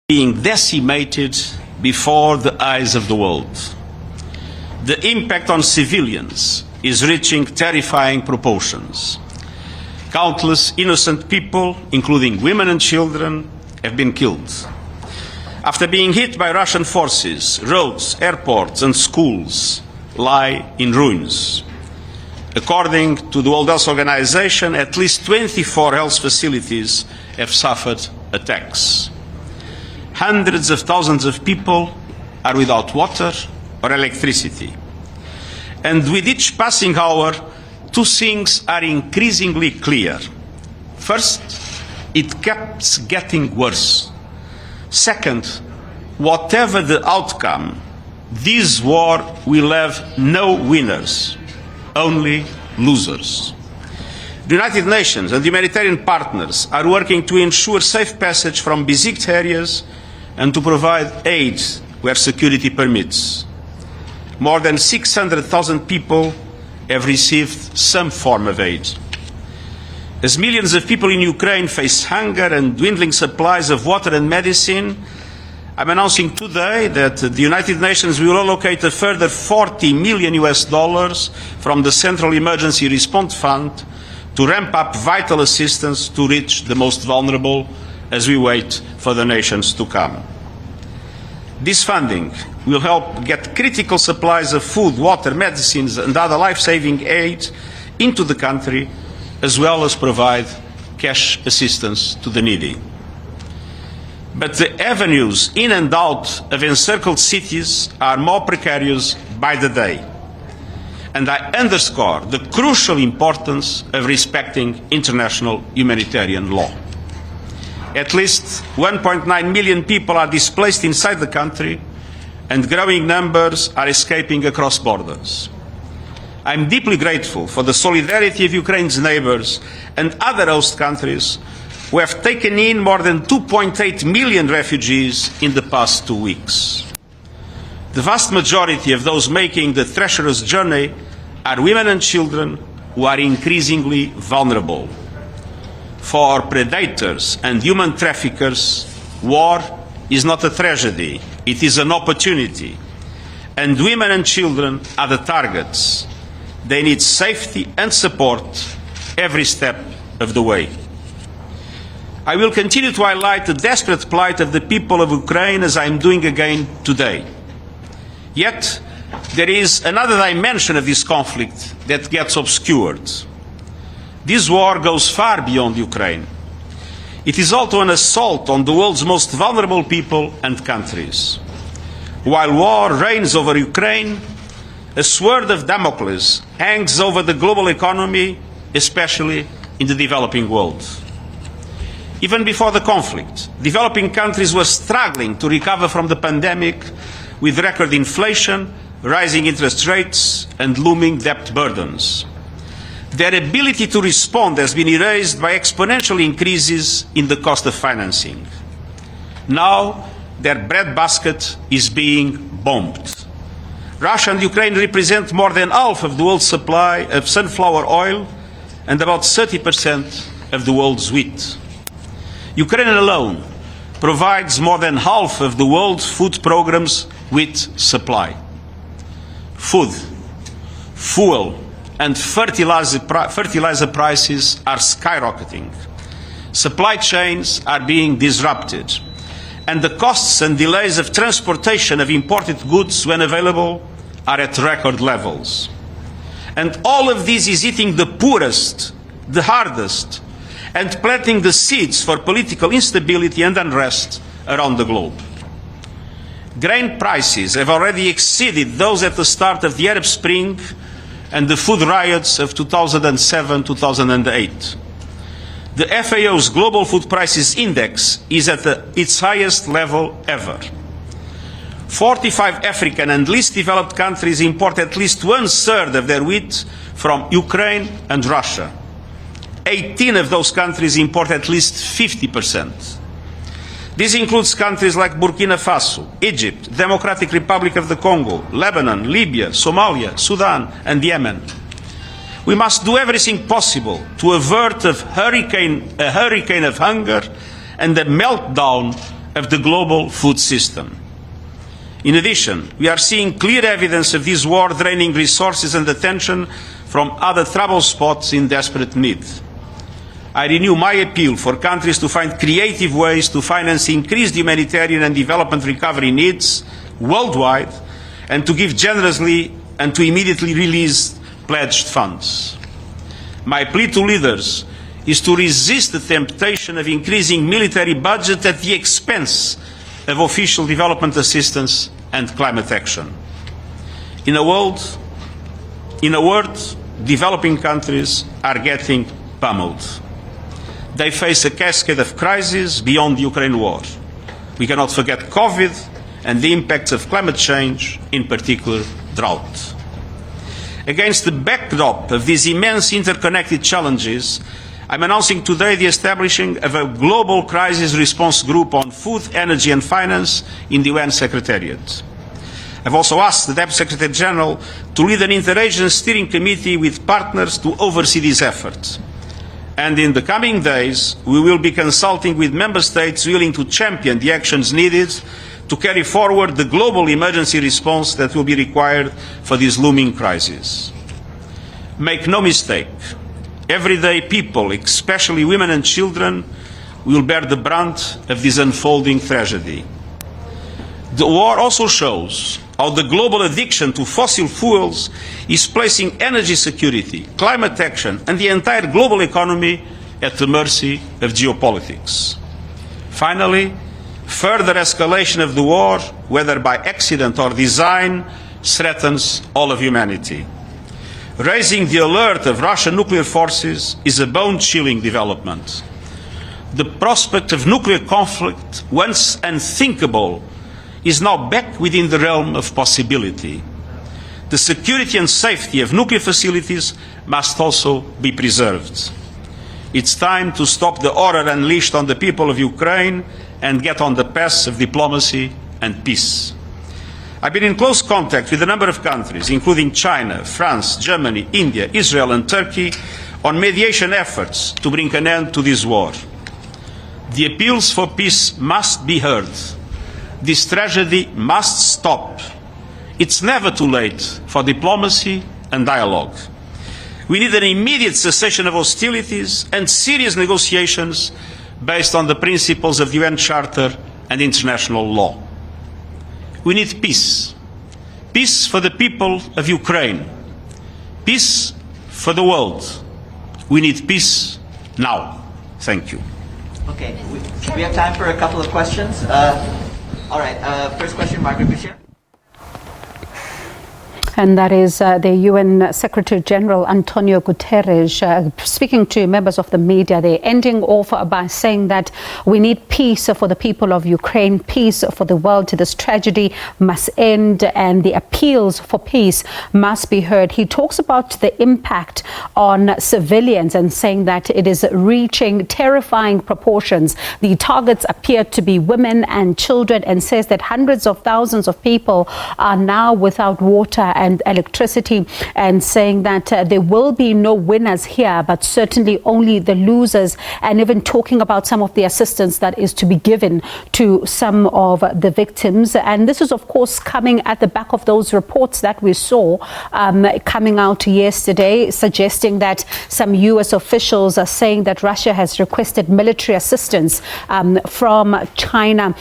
being decimated before the eyes of the world. The impact on civilians is reaching terrifying proportions. Countless innocent people, including women and children, have been killed. After being hit by Russian forces, roads, airports and schools lie in ruins. According to the World Health Organization, at least 24 health facilities have suffered attacks. Hundreds of thousands of people are without water or electricity. And with each passing hour, two things are increasingly clear. First, it keeps getting worse. Second, whatever the outcome, this war will have no winners, only losers. The United Nations and humanitarian partners are working to ensure safe passage from besieged areas and to provide aid where security permits. More than 600,000 people have received some form of aid. As millions of people in Ukraine face hunger and dwindling supplies of water and medicine, I'm announcing today that the United Nations will allocate a further $40 million from the Central Emergency Response Fund to ramp up vital assistance to reach the most vulnerable as we wait for the nations to come. This funding will help get critical supplies of food, water, medicines and other life-saving aid into the country, as well as provide cash assistance to the needy. But the avenues in and out of encircled cities are more precarious by the day. And I underscore the crucial importance of respecting international humanitarian law. At least 1.9 million people are displaced inside the country, and growing numbers are escaping across borders. I'm deeply grateful for the solidarity of Ukraine's neighbors and other host countries who have taken in more than 2.8 million refugees in the past 2 weeks. The vast majority of those making the treacherous journey are women and children who are increasingly vulnerable. For predators and human traffickers, war is not a tragedy, it is an opportunity. And women and children are the targets. They need safety and support every step of the way. I will continue to highlight the desperate plight of the people of Ukraine as I am doing again today. Yet, there is another dimension of this conflict that gets obscured. This war goes far beyond Ukraine. It is also an assault on the world's most vulnerable people and countries. While war reigns over Ukraine, a sword of Damocles hangs over the global economy, especially in the developing world. Even before the conflict, developing countries were struggling to recover from the pandemic with record inflation, rising interest rates, and looming debt burdens. Their ability to respond has been erased by exponential increases in the cost of financing. Now, their breadbasket is being bombed. Russia and Ukraine represent more than half of the world's supply of sunflower oil and about 30% of the world's wheat. Ukraine alone provides more than half of the world's food program's wheat supply. Food, fuel, and fertilizer prices are skyrocketing. Supply chains are being disrupted, and the costs and delays of transportation of imported goods when available are at record levels. And all of this is hitting the poorest, the hardest, and planting the seeds for political instability and unrest around the globe. Grain prices have already exceeded those at the start of the Arab Spring and the food riots of 2007-2008. The FAO's Global Food Prices Index is at its highest level ever. 45 African and least developed countries import at least 1/3 of their wheat from Ukraine and Russia. 18 of those countries import at least 50%. This includes countries like Burkina Faso, Egypt, Democratic Republic of the Congo, Lebanon, Libya, Somalia, Sudan, and Yemen. We must do everything possible to avert a hurricane of hunger and the meltdown of the global food system. In addition, we are seeing clear evidence of this war draining resources and attention from other trouble spots in desperate need. I renew my appeal for countries to find creative ways to finance increased humanitarian and development recovery needs worldwide, and to give generously and to immediately release pledged funds. My plea to leaders is to resist the temptation of increasing military budget at the expense of official development assistance and climate action. In a word, developing countries are getting pummeled. They face a cascade of crises beyond the Ukraine war. We cannot forget COVID and the impacts of climate change, in particular drought. Against the backdrop of these immense interconnected challenges, I'm announcing today the establishing of a global crisis response group on food, energy and finance in the UN Secretariat. I've also asked the Deputy Secretary General to lead an interagency steering committee with partners to oversee these efforts. And in the coming days, we will be consulting with Member States willing to champion the actions needed to carry forward the global emergency response that will be required for this looming crisis. Make no mistake, everyday people, especially women and children, will bear the brunt of this unfolding tragedy. The war also shows how the global addiction to fossil fuels is placing energy security, climate action and the entire global economy at the mercy of geopolitics. Finally, further escalation of the war, whether by accident or design, threatens all of humanity. Raising the alert of Russian nuclear forces is a bone-chilling development. The prospect of nuclear conflict, once unthinkable, is now back within the realm of possibility. The security and safety of nuclear facilities must also be preserved. It's time to stop the horror unleashed on the people of Ukraine and get on the path of diplomacy and peace. I've been in close contact with a number of countries, including China, France, Germany, India, Israel and Turkey, on mediation efforts to bring an end to this war. The appeals for peace must be heard. This tragedy must stop. It's never too late for diplomacy and dialogue. We need an immediate cessation of hostilities and serious negotiations based on the principles of the UN Charter and international law. We need peace. Peace for the people of Ukraine. Peace for the world. We need peace now. Thank you. Okay, we have time for a couple of questions. All right, first question, Margaret Bashir. And that is the UN Secretary General Antonio Guterres speaking to members of the media. They're ending off by saying that we need peace for the people of Ukraine, peace for the world. This tragedy must end and the appeals for peace must be heard. He talks about the impact on civilians and saying that it is reaching terrifying proportions. The targets appear to be women and children, and says that hundreds of thousands of people are now without water and electricity, and saying that there will be no winners here, but certainly only the losers, and even talking about some of the assistance that is to be given to some of the victims. And this is, of course, coming at the back of those reports that we saw coming out yesterday, suggesting that some US officials are saying that Russia has requested military assistance from China.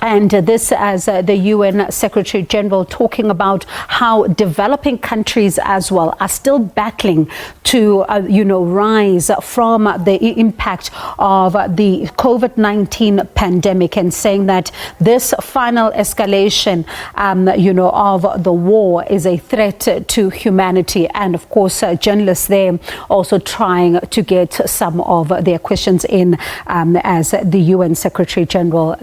And this as the UN Secretary General talking about how developing countries as well are still battling to, rise from the impact of the COVID-19 pandemic, and saying that this final escalation, of the war is a threat to humanity. And of course, journalists there also trying to get some of their questions in as the UN Secretary General